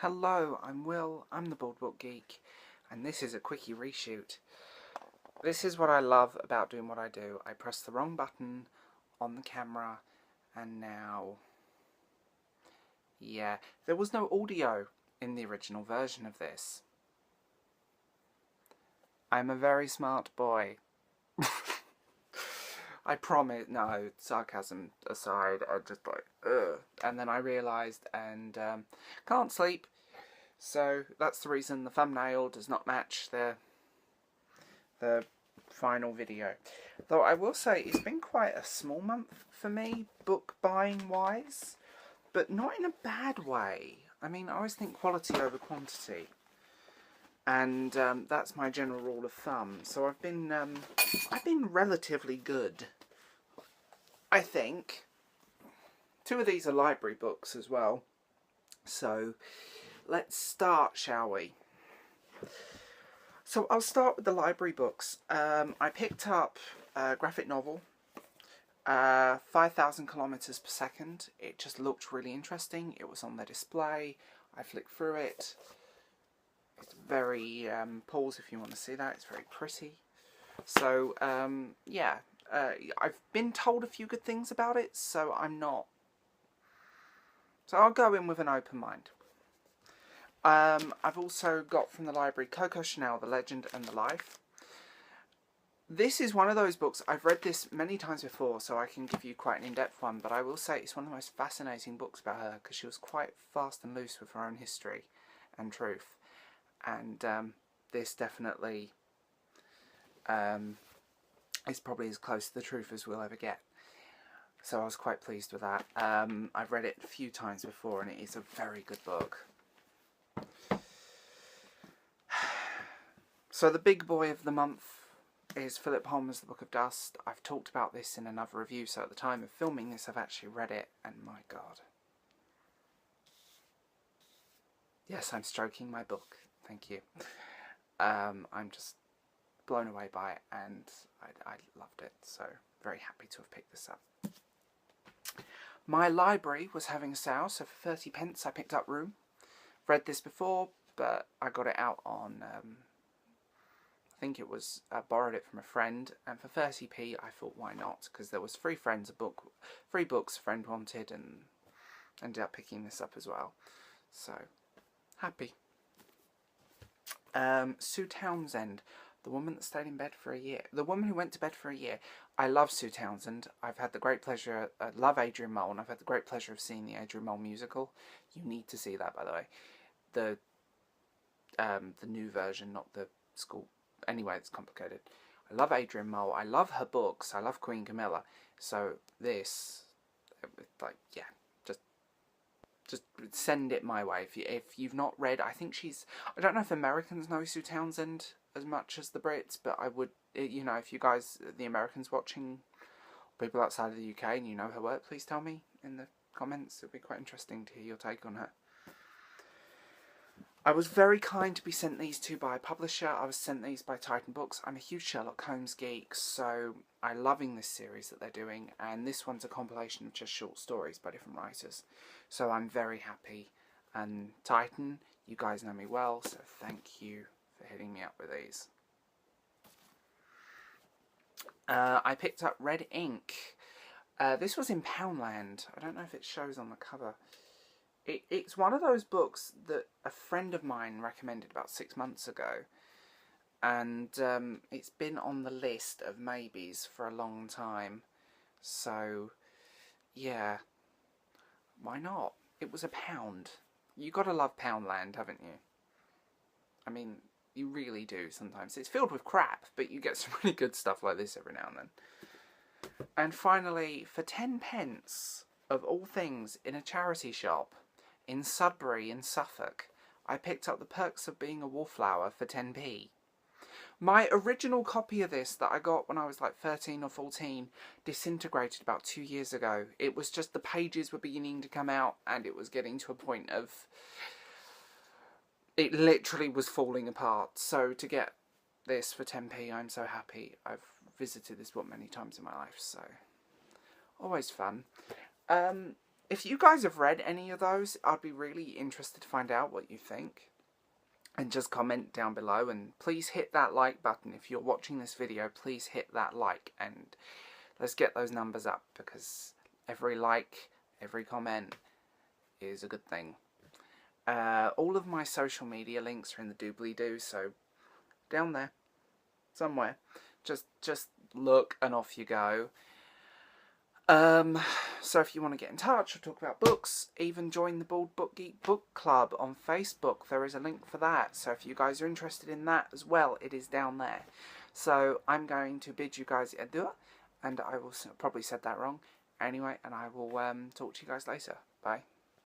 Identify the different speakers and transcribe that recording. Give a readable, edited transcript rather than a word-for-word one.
Speaker 1: Hello, I'm Will, I'm the baldbookgeek, and this is a quickie reshoot. This is what I love about doing what I do. I press the wrong button on the camera, and now... Yeah, there was no audio in the original version of this. I'm a very smart boy. I promise, no, sarcasm aside, I just like, ugh. And then I realised and can't sleep. So that's the reason the thumbnail does not match the final video. Though I will say it's been quite a small month for me, book buying wise, but not in a bad way. I mean, I always think quality over quantity, and that's my general rule of thumb. So I've been relatively good, I think. Two of these are library books as well. So let's start, shall we? So I'll start with the library books. I picked up a graphic novel, 5,000 kilometers per second. It just looked really interesting. It was on the display. I flicked through it. It's very, pause if you want to see that. It's very pretty. So, yeah. I've been told a few good things about it, so I'm not... So I'll go in with an open mind. I've also got from the library Coco Chanel, The Legend and the Life. This is one of those books, I've read this many times before, so I can give you quite an in-depth one, but I will say it's one of the most fascinating books about her, because she was quite fast and loose with her own history and truth. And this definitely is probably as close to the truth as we'll ever get. So I was quite pleased with that. I've read it a few times before, and it is a very good book. So the big boy of the month is Philip Holmes' The Book of Dust. I've talked about this in another review, so at the time of filming this I've actually read it, and my god. Yes, I'm stroking my book, thank you. I'm just blown away by it, and I loved it, so very happy to have picked this up. My library was having a sale, so for 30 pence I picked up Room. Read this before, but I got it out on... I think it was, I borrowed it from a friend, and for 30p I thought why not, because there was free books a friend wanted, and ended up picking this up as well. So, happy. Sue Townsend, The Woman That Stayed in Bed for a Year. The Woman Who Went to Bed for a Year. I love Sue Townsend. I've had the great pleasure, I love Adrian Mole, and I've had the great pleasure of seeing the Adrian Mole musical. You need to see that, by the way. The new version, not the school. Anyway, it's complicated. I love Adrian Mole. I love her books. I love Queen Camilla. So this, like, yeah, just send it my way. If you've not read, I think she's... I don't know if Americans know Sue Townsend as much as the Brits, but I would, you know, if you guys, the Americans watching, people outside of the UK, and you know her work, please tell me in the comments. It would be quite interesting to hear your take on her. I was very kind to be sent these two by a publisher. I was sent these by Titan Books. I'm a huge Sherlock Holmes geek, so I'm loving this series that they're doing, and this one's a compilation of just short stories by different writers. So I'm very happy. And Titan, you guys know me well, so thank you for hitting me up with these. I picked up Red Ink. This was in Poundland. I don't know if it shows on the cover. It's one of those books that a friend of mine recommended about 6 months ago, and it's been on the list of maybes for a long time, so yeah, why not? It was £1. You gotta love Poundland, haven't you? I mean, you really do sometimes. It's filled with crap, but you get some really good stuff like this every now and then. And finally, for 10 pence, of all things, in a charity shop, in Sudbury in Suffolk, I picked up The Perks of Being a Wallflower for 10p. My original copy of this that I got when I was like 13 or 14 disintegrated about 2 years ago. It was just the pages were beginning to come out, and it was getting to a point of... it literally was falling apart. So to get this for 10p, I'm so happy. I've visited this book many times in my life, so always fun. If you guys have read any of those, I'd be really interested to find out what you think. And just comment down below, and please hit that like button. If you're watching this video, please hit that like, and let's get those numbers up, because every like, every comment is a good thing. All of my social media links are in the doobly-doo, so down there, somewhere. Just look and off you go. So if you want to get in touch or talk about books, even join the Bald Book Geek book club on Facebook. There is a link for that. So if you guys are interested in that as well, it is down there. So I'm going to bid you guys adieu, and I will probably said that wrong anyway, and I will talk to you guys later. Bye.